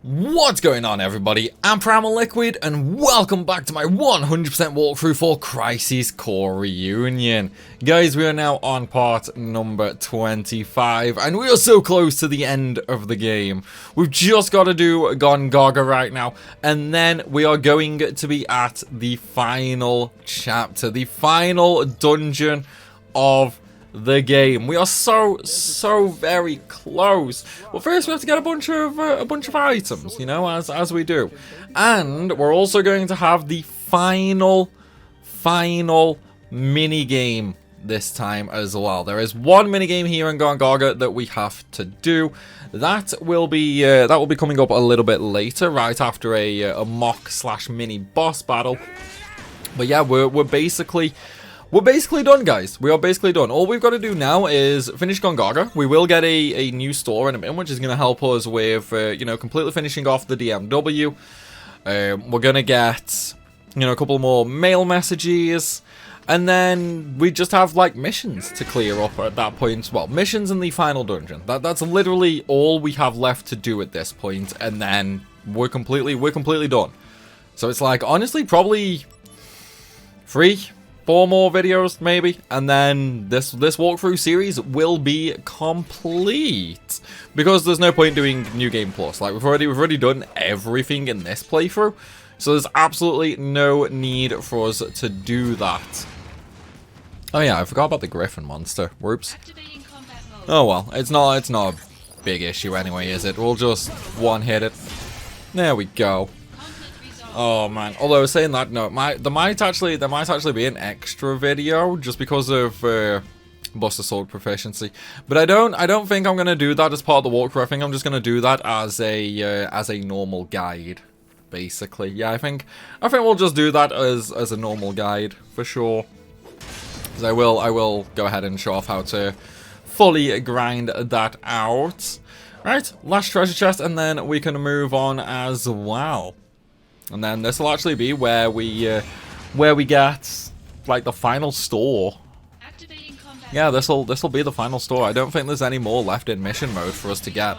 What's going on, everybody? I'm Primalliquid and welcome back to my 100% walkthrough for Crisis Core Reunion. Guys, we are now on part number 25 and we are so close to the end of the game. We've just got to do Gongaga right now and then we are going to be at the final chapter, the final dungeon of the game. We are so very close. Well, first we have to get a bunch of items, you know, as we do, and we're also going to have the final mini game this time as well. There is one mini game here in Gongaga that we have to do. That will be coming up a little bit later, right after a mock / mini boss battle. But yeah, we're basically done, guys. We are basically done. All we've got to do now is finish Gongaga. We will get a new store in a minute, which is going to help us with, you know, completely finishing off the DMW. We're going to get, you know, a couple more mail messages. And then we just have, like, missions to clear up at that point. Well, missions in the final dungeon. That's literally all we have left to do at this point. And then we're completely done. So it's like, honestly, probably 4 more videos, maybe, and then this walkthrough series will be complete. Because there's no point doing New Game Plus. Like, we've already done everything in this playthrough, so there's absolutely no need for us to do that. Oh yeah, I forgot about the Griffin monster. Whoops. Oh well, it's not a big issue anyway, is it? We'll just one-hit it. There we go. Oh man! Although saying that, no, there might actually be an extra video just because of Buster Sword proficiency. But I don't think I'm gonna do that as part of the walkthrough. I think I'm just gonna do that as a normal guide, basically. Yeah, I think we'll just do that as a normal guide for sure. Because I will go ahead and show off how to fully grind that out. Right, last treasure chest, and then we can move on as well. And then this will actually be where we get like the final store. Yeah, this'll be the final store. I don't think there's any more left in mission mode for us to get.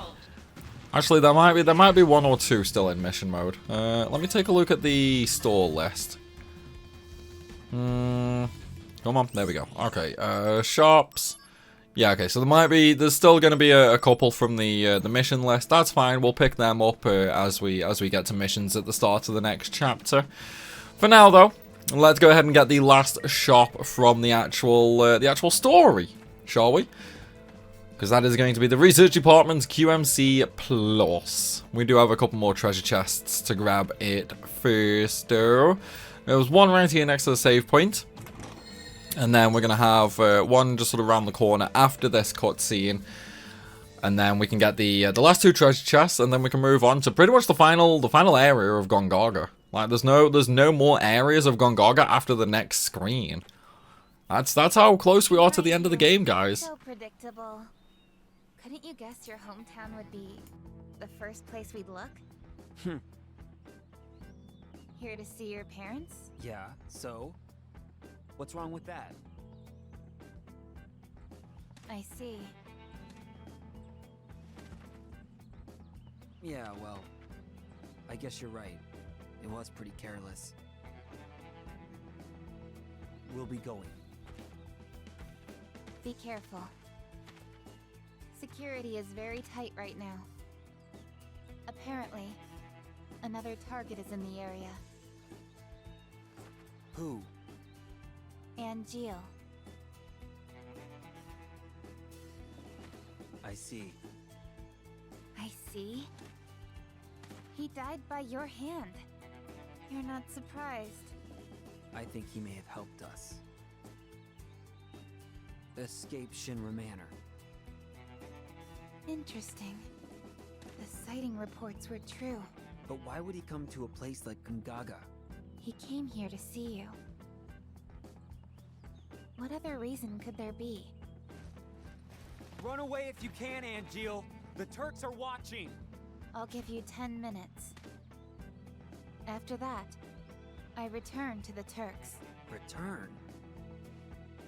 Actually, there might be 1 or 2 still in mission mode. Let me take a look at the store list. Come on, there we go. Okay, shops. Yeah, okay, so there's still going to be a couple from the mission list. That's fine, we'll pick them up as we get to missions at the start of the next chapter. For now, though, let's go ahead and get the last shop from the actual story, shall we? Because that is going to be the Research Department's QMC Plus. We do have a couple more treasure chests to grab it first, though. There was one right here next to the save point. And then we're going to have one just sort of around the corner after this cutscene. And then we can get the last 2 treasure chests, and then we can move on to pretty much the final area of Gongaga. Like, there's no more areas of Gongaga after the next screen. That's how close we are to the end of the game, guys. So predictable. Couldn't you guess your hometown would be the first place we'd look? Here to see your parents? Yeah, so? What's wrong with that? I see. Yeah, well, I guess you're right. It was pretty careless. We'll be going. Be careful. Security is very tight right now. Apparently, another target is in the area. Who? Angeal. I see. I see? He died by your hand. You're not surprised. I think he may have helped us. Escape Shinra Manor. Interesting. The sighting reports were true. But why would he come to a place like Gongaga? He came here to see you. What other reason could there be? Run away if you can, Angeal. The Turks are watching. I'll give you 10 minutes. After that, I return to the Turks. Return?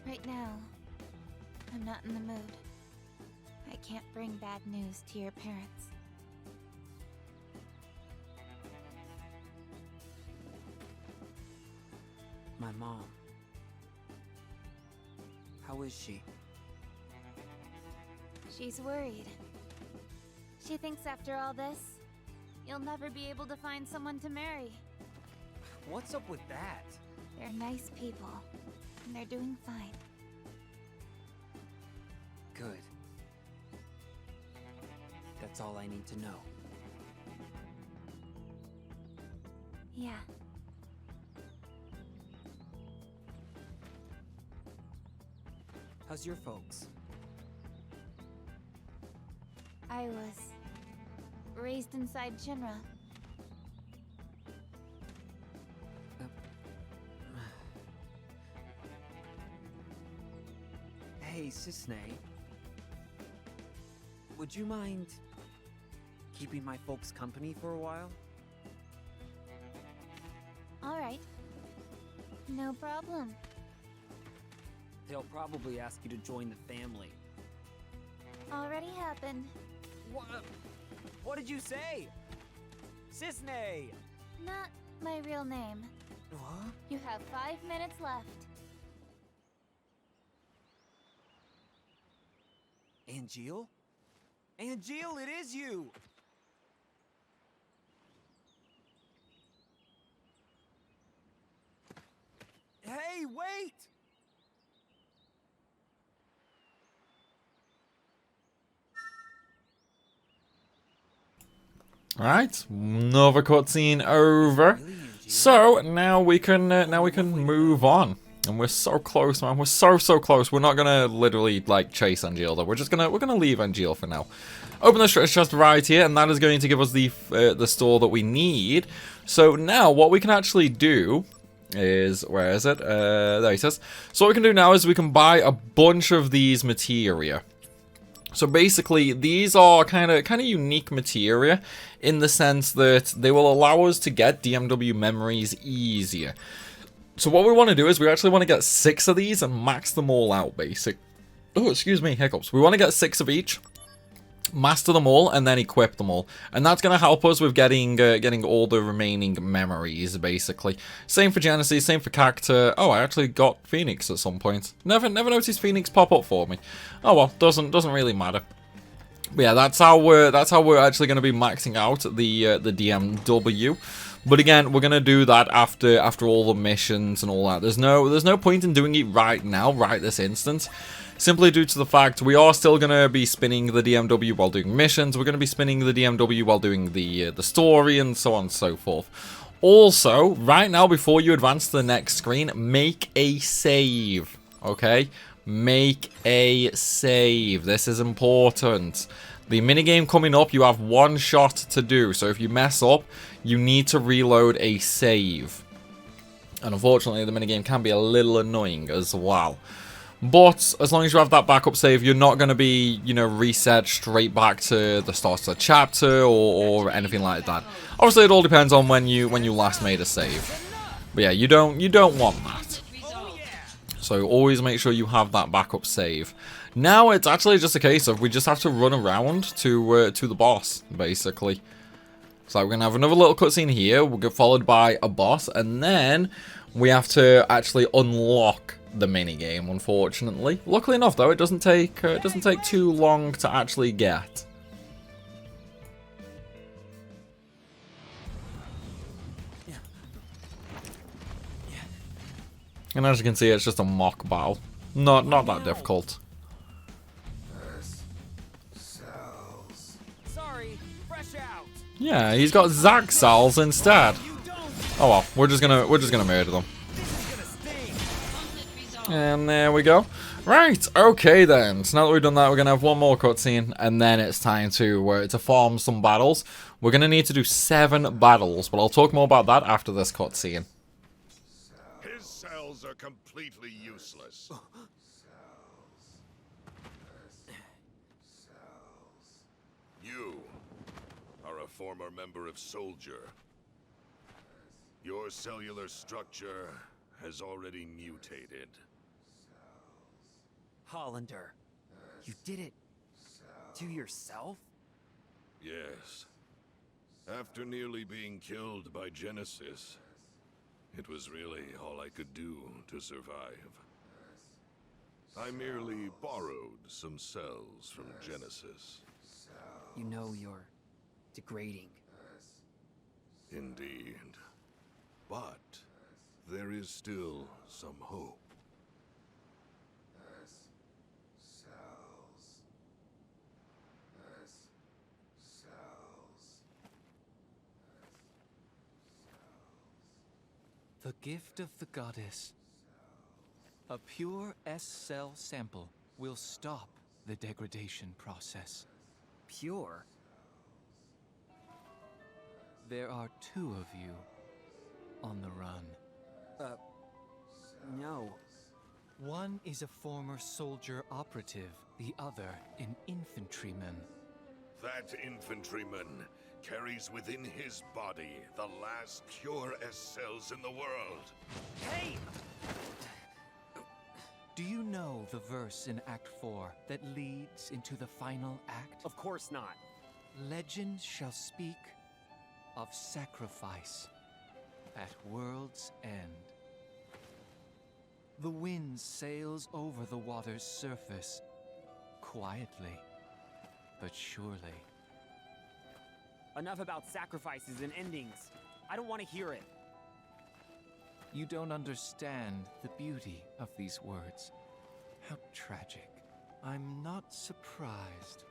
Right now, I'm not in the mood. I can't bring bad news to your parents. my mom. How is she? She's worried. She thinks after all this, you'll never be able to find someone to marry. What's up with that? They're nice people, and they're doing fine. Good. That's all I need to know. Yeah. How's your folks? I was raised inside Shinra. Hey, Sisney. Would you mind keeping my folks company for a while? All right. No problem. They'll probably ask you to join the family. Already happened. What did you say? Sisney! Not my real name. What? You have 5 minutes left. Angeal? Angeal, it is you! Hey, wait! Alright, another cutscene over. So now we can move on. And we're so close, man. We're so close. We're not gonna literally like chase Angeal though. We're gonna leave Angeal for now. Open the treasure chest right here, and that is going to give us the store that we need. So now what we can actually do is, where is it? There it says. So what we can do now is we can buy a bunch of these materia. So basically, these are kind of unique materia in the sense that they will allow us to get DMW memories easier. So what we want to do is we actually want to get 6 of these and max them all out, Oh, excuse me, hiccups. We want to get 6 of each, master them all, and then equip them all. And that's going to help us with getting all the remaining memories, basically. Same for Genesis, same for Cacta. Oh, I actually got Phoenix at some point. Never noticed Phoenix pop up for me. Oh well, doesn't really matter. But yeah, that's how we're actually going to be maxing out the DMW. But again, we're gonna do that after all the missions and all that. There's no point in doing it right now, right this instant. Simply due to the fact we are still gonna be spinning the DMW while doing missions. We're gonna be spinning the DMW while doing the story and so on and so forth. Also, right now before you advance to the next screen, make a save. Okay? Make a save. This is important. The minigame coming up, you have 1 shot to do. So if you mess up, you need to reload a save. And unfortunately, the minigame can be a little annoying as well. But as long as you have that backup save, you're not going to be, reset straight back to the start of the chapter or anything like that. Obviously, it all depends on when you last made a save. But yeah, you don't want that. So always make sure you have that backup save. Now it's actually just a case of we just have to run around to the boss, basically. So we're going to have another little cutscene here. We'll get followed by a boss, and then we have to actually unlock the minigame, unfortunately. Luckily enough, though, it doesn't take too long to actually get. And as you can see, it's just a mock battle. Not that difficult. Sorry, fresh out. Yeah, he's got Zack cells instead. Oh well, we're just gonna murder them. And there we go. Right, okay then. So now that we've done that, we're gonna have one more cutscene, and then it's time to farm some battles. We're gonna need to do 7 battles, but I'll talk more about that after this cutscene. His cells are completely useless. You are a former member of Soldier. Your cellular structure has already mutated. Hollander, you did it to yourself? Yes. After nearly being killed by Genesis, It was really all I could do to survive. I merely borrowed some cells from Genesis. You know you're degrading. Indeed. But there is still some hope. The gift of the goddess. A pure S-cell sample will stop the degradation process. Pure? There are 2 of you on the run. No. One is a former soldier operative, the other an infantryman. That infantryman carries within his body the last pure S-cells in the world. Hey! Do you know the verse in Act 4 that leads into the final act? Of course not. Legend shall speak of sacrifice at world's end. The wind sails over the water's surface, quietly, but surely. Enough about sacrifices and endings. I don't want to hear it. You don't understand the beauty of these words. How tragic. I'm not surprised.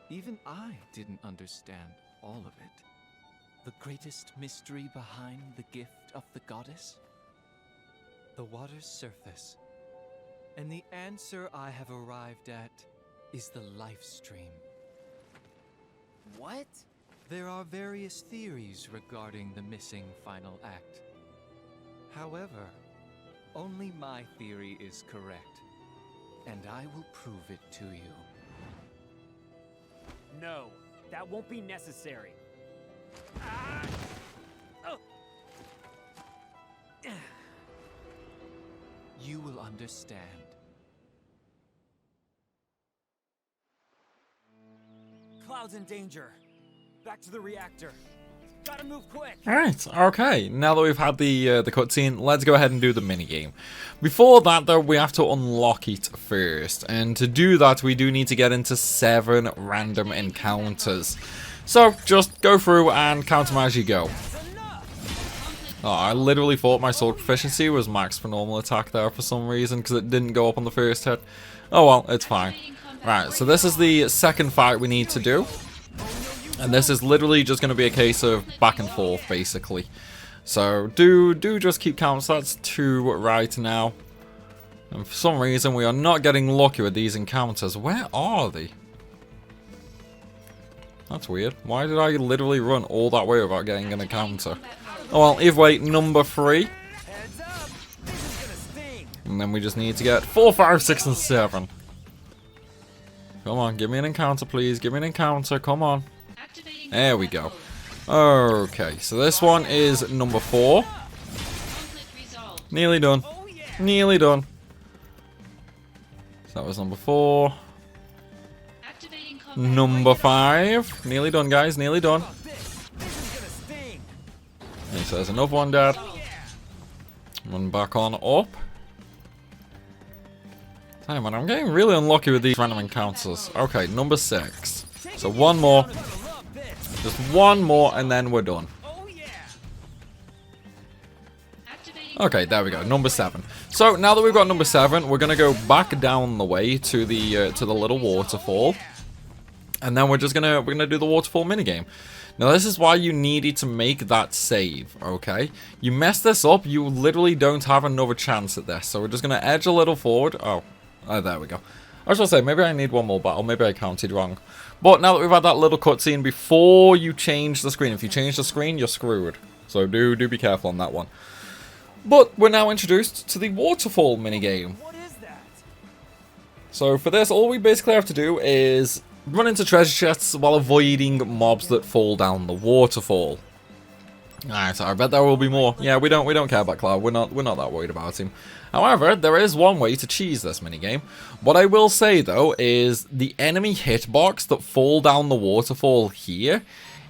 Even I didn't understand all of it. The greatest mystery behind the gift of the goddess? The water's surface. And the answer I have arrived at is the life stream. What? There are various theories regarding the missing final act. However, only my theory is correct, and I will prove it to you. No, that won't be necessary. Ah! Oh. You will understand. Cloud's in danger. Back to the reactor. Gotta move quick. Alright, okay. Now that we've had the cutscene, let's go ahead and do the minigame. Before that, though, we have to unlock it first. And to do that, we do need to get into 7 random encounters. So, just go through and count them as you go. Oh, I literally thought my sword proficiency was maxed for normal attack there for some reason, because it didn't go up on the first hit. Oh well, it's fine. Right, so this is the second fight we need to do. And this is literally just going to be a case of back and forth, basically. So, do just keep counts. That's 2 right now. And for some reason, we are not getting lucky with these encounters. Where are they? That's weird. Why did I literally run all that way without getting an encounter? Oh well, either way, number 3. And then we just need to get 4, 5, 6, and 7. Come on, give me an encounter, please. Give me an encounter. Come on. There we go. Okay, so this one is number 4. Nearly done. Nearly done. So that was number 4. Number 5. Nearly done, guys. Nearly done. Okay, so there's another one, Dad. Run back on up. Hey, man, I'm getting really unlucky with these random encounters. Okay, number 6. So one more. Just one more and then we're done. Okay, there we go. Number 7. So now that we've got number 7, we're gonna go back down the way to the little waterfall, and then we're gonna do the waterfall minigame. Now this is why you needed to make that save. Okay, you mess this up, you literally don't have another chance at this. So we're just gonna edge a little forward. Oh, there we go. I was gonna say maybe I need one more battle. Maybe I counted wrong. But now that we've had that little cutscene, before you change the screen, if you change the screen, you're screwed. So do be careful on that one. But we're now introduced to the waterfall minigame. What is that? So for this, all we basically have to do is run into treasure chests while avoiding mobs that fall down the waterfall. Alright, so I bet there will be more. Yeah, we don't care about Cloud. We're not that worried about him. However, there is one way to cheese this minigame. What I will say though is the enemy hitbox that fall down the waterfall here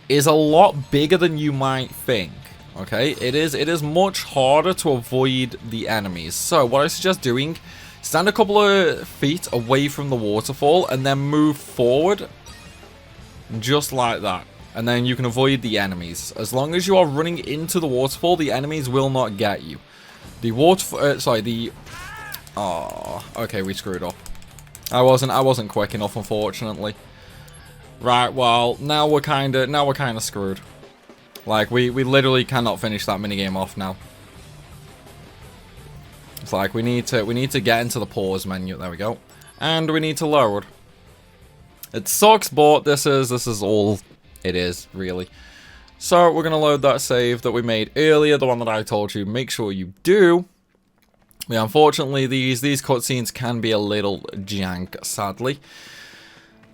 is a lot bigger than you might think. Okay, it is much harder to avoid the enemies. So what I suggest doing, stand a couple of feet away from the waterfall and then move forward just like that. And then you can avoid the enemies. As long as you are running into the waterfall, the enemies will not get you. The oh, okay, we screwed up. I wasn't quick enough, unfortunately. Right, well, now we're kind of screwed. Like, we literally cannot finish that minigame off now. It's like we need to get into the pause menu. There we go. And we need to load. It sucks, but this is all it is, really. So we're gonna load that save that we made earlier, the one that I told you. Make sure you do. Yeah, unfortunately, these cutscenes can be a little jank, sadly.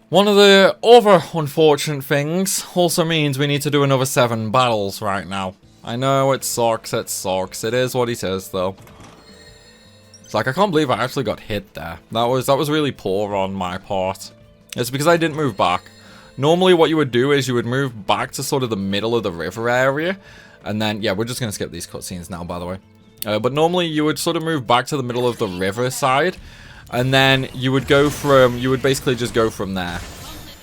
One of the other unfortunate things also means we need to do another 7 battles right now. I know, it sucks, it sucks. It is what it is, though. It's like, I can't believe I actually got hit there. That was really poor on my part. It's because I didn't move back. Normally what you would do is you would move back to sort of the middle of the river area. And then, yeah, we're just going to skip these cutscenes now, by the way. But normally you would sort of move back to the middle of the river side. And then you would basically just go from there.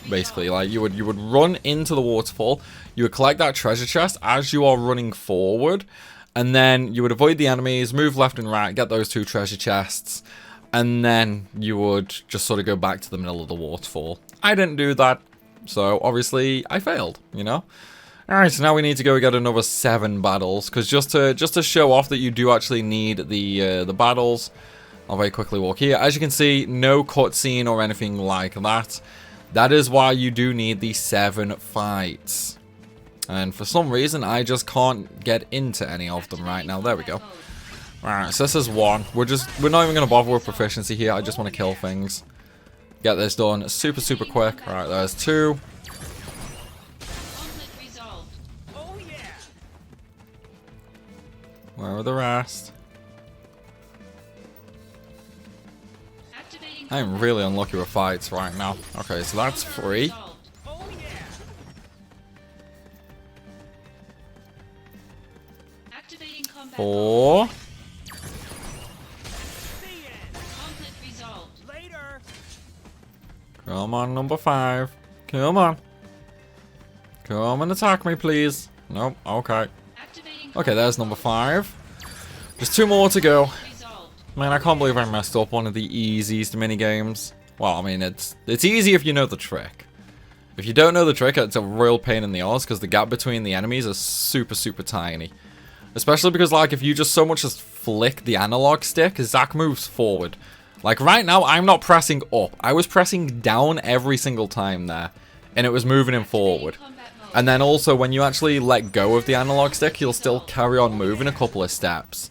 Basically, like you would run into the waterfall, you would collect that treasure chest as you are running forward, and then you would avoid the enemies, move left and right, get those 2 treasure chests, and then you would just sort of go back to the middle of the waterfall. I didn't do that, so obviously I failed, you know? Alright, so now we need to go get another 7 battles, because just to show off that you do actually need the battles, I'll very quickly walk here. As you can see, no cutscene or anything like that. That is why you do need the 7 fights. And for some reason, I just can't get into any of them right now. There we go. Alright, so this is 1. We're not even going to bother with proficiency here. I just want to kill things. Get this done super, super quick. Alright, there's 2. Where are the rest? I'm really unlucky with fights right now. Okay, so that's 3. 4. Come on, number 5. Come on. Come and attack me, please. Nope, okay. Okay, there's number 5. Just 2 more to go. Man, I can't believe I messed up one of the easiest minigames. Well, I mean, it's easy if you know the trick. If you don't know the trick, it's a real pain in the ass because the gap between the enemies is super, super tiny. Especially because, like, if you just so much as flick the analog stick, Zack moves forward. Like, right now, I'm not pressing up. I was pressing down every single time there, and it was moving him forward. And then also, when you actually let go of the analog stick, he'll still carry on moving a couple of steps.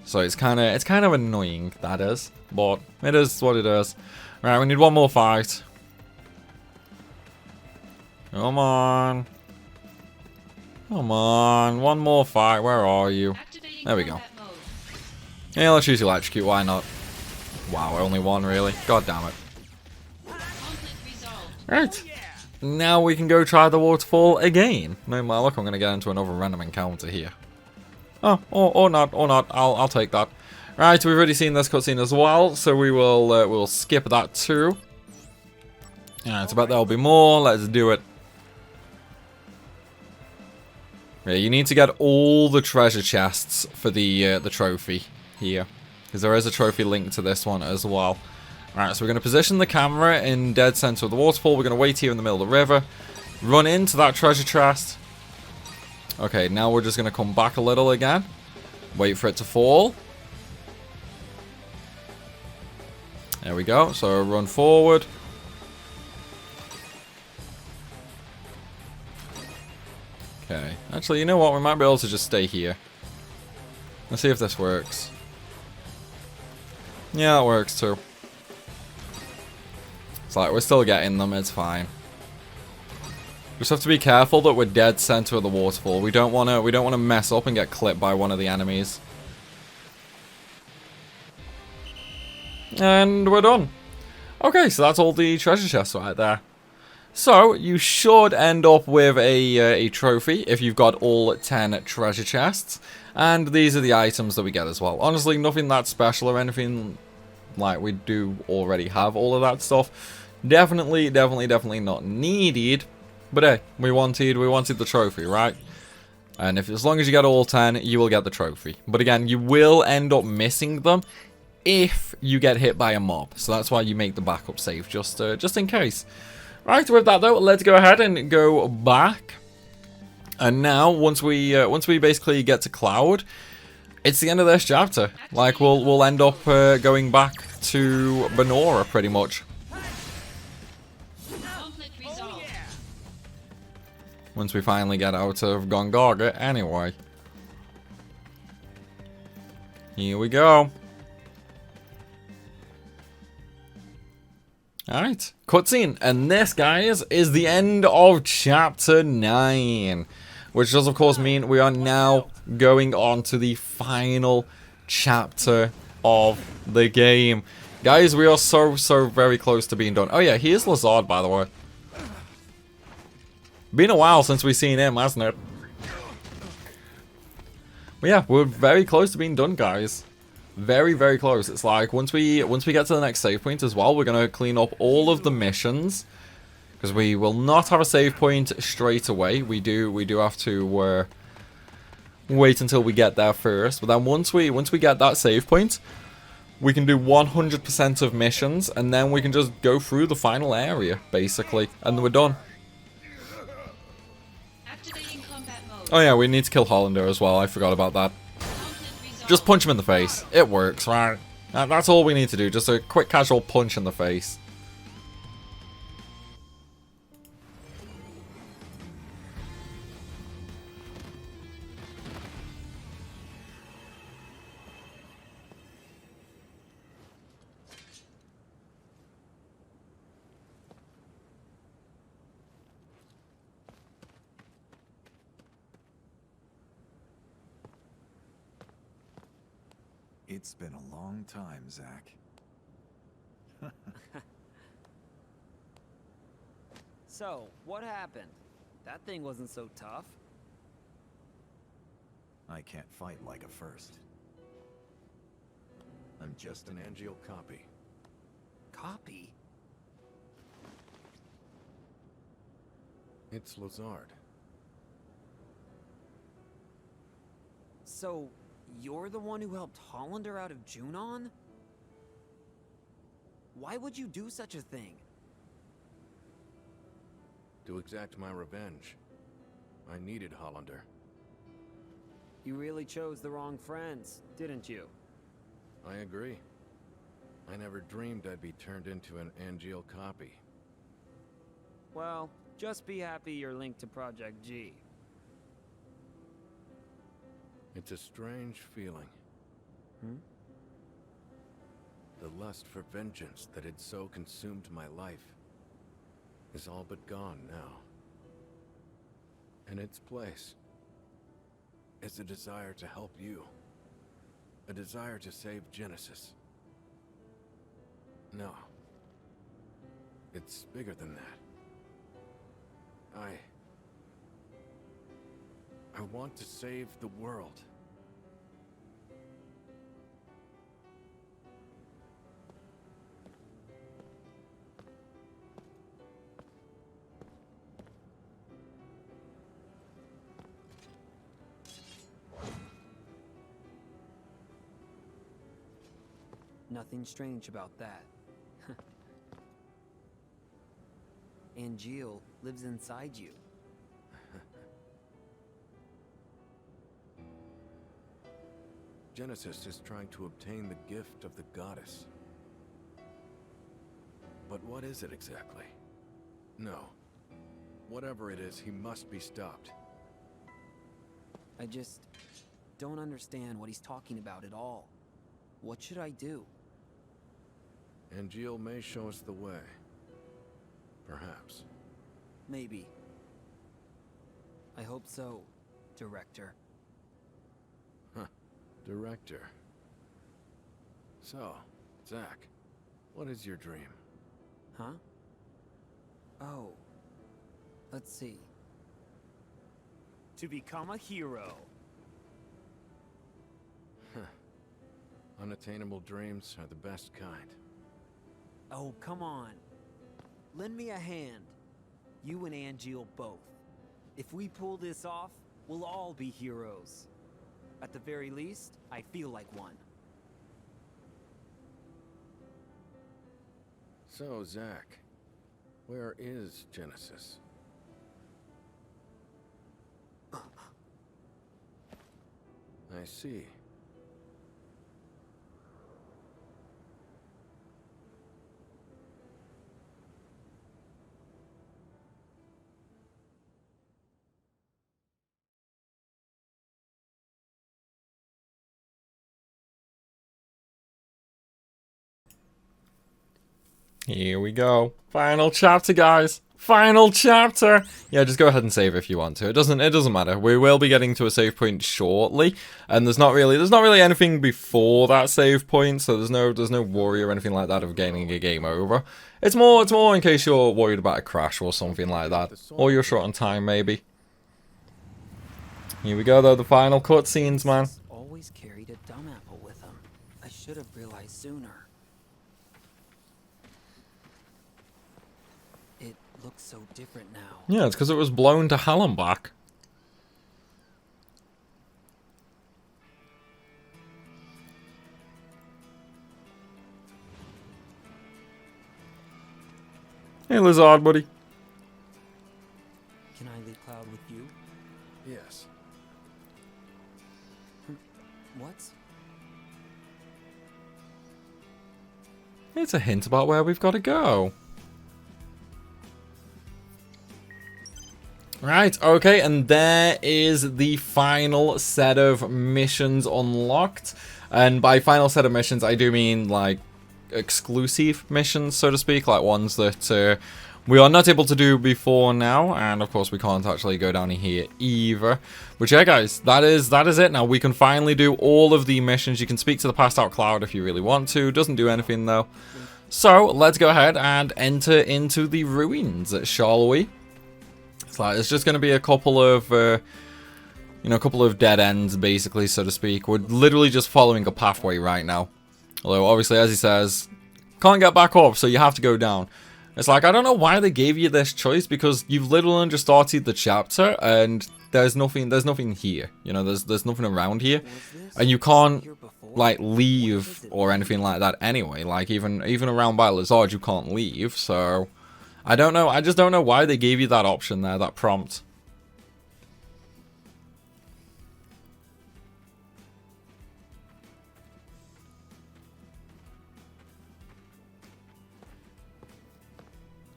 So it's kind of annoying, that is. But it is what it is. Right, we need 1 more fight. Come on. Come on. 1 more fight. Where are you? There we go. Yeah, let's use Electrocute. Why not? Wow, only 1, really? God damn it. Right. Now we can go try the waterfall again. No matter, look, I'm going to get into another random encounter here. Oh, or not. I'll take that. Right, we've already seen this cutscene as well, so we will we'll skip that too. Yeah, it's about there'll be more. Let's do it. Yeah, you need to get all the treasure chests for the trophy here, because there is a trophy linked to this one as well. Alright, so we're going to position the camera in dead center of the waterfall. We're going to wait here in the middle of the river, run into that treasure chest. Okay, now we're just going to come back a little again. Wait for it to fall. There we go. So run forward. Okay. Actually, you know what? We might be able to just stay here. Let's see if this works. Yeah, it works too. It's like we're still getting them. It's fine. Just have to be careful that we're dead center of the waterfall. We don't want to mess up and get clipped by one of the enemies. And we're done. Okay, so that's all the treasure chests right there. So, you should end up with a trophy if you've got all 10 treasure chests. And these are the items that we get as well. Honestly, nothing that special or anything, like we do already have all of that stuff. Definitely not needed. But hey, we wanted the trophy, right? And if as long as you get all 10, you will get the trophy. But again, you will end up missing them if you get hit by a mob. So that's why you make the backup save, just in case. Right, with that though, let's go ahead and go back. And now, once we basically get to Cloud, it's the end of this chapter. Like, we'll end up going back to Benora, pretty much. Once we finally get out of Gongaga, anyway. Here we go. Alright, cutscene. And this, guys, is the end of Chapter 9. Which does, of course, mean we are now going on to the final chapter of the game. Guys, we are so very close to being done. Oh yeah, here's Lazard, by the way. Been a while since we've seen him, hasn't it? But yeah, we're very close to being done, guys. Very close. It's like once we get to the next save point as well, we're gonna clean up all of the missions, because we will not have a save point straight away. We do have to wait until we get there first. But then once we get that save point, we can do 100% of missions, and then we can just go through the final area basically, and then we're done. Oh yeah, we need to kill Hollander as well. I forgot about that. Just punch him in the face. It works, right? That's all we need to do. Just a quick casual punch in the face. It's been a long time, Zach. So, what happened? That thing wasn't so tough. I can't fight like a first. I'm just an Angeal copy. Copy? It's Lazard. So, you're the one who helped Hollander out of Junon? Why would you do such a thing? To exact my revenge. I needed Hollander. You really chose the wrong friends, didn't you? I agree. I never dreamed I'd be turned into an Angeal copy. Well, just be happy you're linked to Project G. It's a strange feeling. The lust for vengeance that had so consumed my life is all but gone now. In its place is a desire to help you. A desire to save Genesis. No. It's bigger than that. I want to save the world. Nothing strange about that. Angeal lives inside you. Genesis is trying to obtain the gift of the goddess. But what is it exactly? No. Whatever it is, he must be stopped. I just don't understand what he's talking about at all. What should I do? Angeal may show us the way. Perhaps. Maybe. I hope so, Director. Director. So, Zach, what is your dream? Huh? Oh, Let's see. To become a hero. Unattainable dreams are the best kind. Oh, come on. Lend me a hand. You and Angeal both. If we pull this off, we'll all be heroes. At the very least, I feel like one. So, Zack, where is Genesis? I see. Here we go. Final chapter, guys. Final chapter. Yeah, just go ahead and save if you want to. It doesn't matter. We will be getting to a save point shortly, and there's not really anything before that save point, so there's no worry or anything like that of getting a game over. It's more in case you're worried about a crash or something like that, or you're short on time maybe. Here we go though, the final cutscenes, man. Always carried a dumb apple with him. I should have realized sooner. It looks so different now. Yeah, it's because it was blown to hell and back. Hey, Lazard, buddy. Can I leave Cloud with you? Yes. What? It's a hint about where we've got to go. Right, okay, and there is the final set of missions unlocked. And by final set of missions, I do mean, like, exclusive missions, so to speak, like ones that we are not able to do before now, and of course we can't actually go down here either. But yeah, guys, that is it. Now we can finally do all of the missions. You can speak to the passed out Cloud if you really want to. Doesn't do anything though. So let's go ahead and enter into the ruins, shall we? It's just going to be a couple of a couple of dead ends, basically, so to speak. We're literally just following a pathway right now. Although, obviously, as he says, can't get back up, so you have to go down. It's like, I don't know why they gave you this choice, because you've literally just started the chapter, and there's nothing here. You know, there's nothing around here. And you can't, like, leave or anything like that anyway. Like, even around by Lazard, you can't leave, so... I don't know, I just don't know why they gave you that option there, that prompt.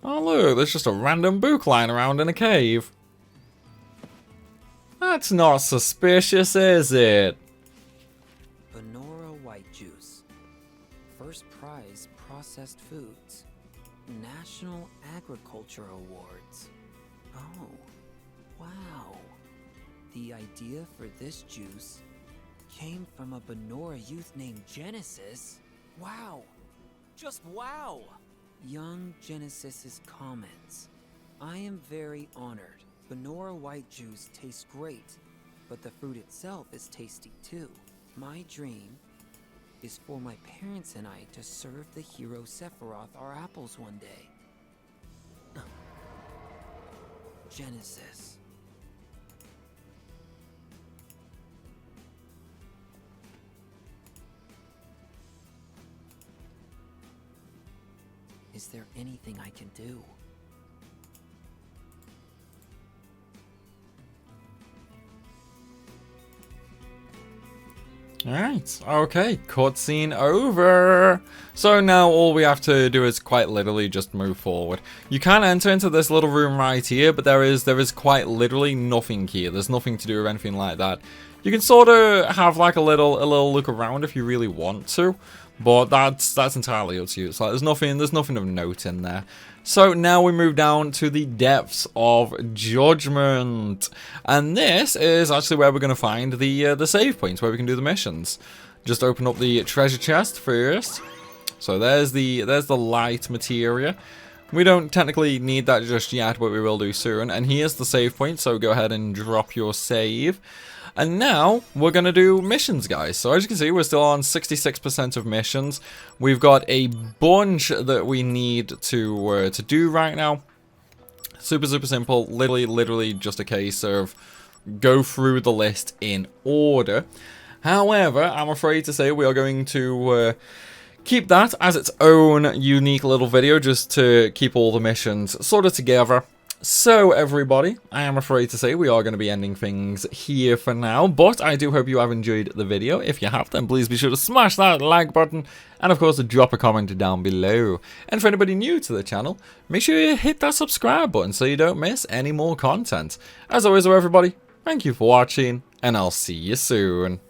Oh look, there's just a random book lying around in a cave. That's not suspicious, is it? Benora white juice. First prize processed foods. National Agriculture Awards. Oh, wow. The idea for this juice came from a Benora youth named Genesis. Wow. Just wow! Young Genesis's comments. I am very honored. Benora white juice tastes great, but the fruit itself is tasty too. My dream is for my parents and I to serve the hero Sephiroth our apples one day. Genesis. Is there anything I can do? Alright, okay, cutscene over. So now all we have to do is quite literally just move forward. You can enter into this little room right here, but there is quite literally nothing here. There's nothing to do or anything like that. You can sort of have like a little look around if you really want to, but that's entirely up to you. It's like there's nothing of note in there. So now we move down to the depths of judgment, and this is actually where we're going to find the save points where we can do the missions. Just open up the treasure chest first. So there's the light materia. We don't technically need that just yet, but we will do soon. And here's the save point, so go ahead and drop your save. And now, we're going to do missions, guys. So as you can see, we're still on 66% of missions. We've got a bunch that we need to do right now. Super, super simple. Literally just a case of go through the list in order. However, I'm afraid to say we are going to keep that as its own unique little video just to keep all the missions sort of together. So everybody, I am afraid to say we are going to be ending things here for now, but I do hope you have enjoyed the video. If you have, then please be sure to smash that like button, and of course drop a comment down below. And for anybody new to the channel, make sure you hit that subscribe button so you don't miss any more content. As always, everybody, thank you for watching, and I'll see you soon.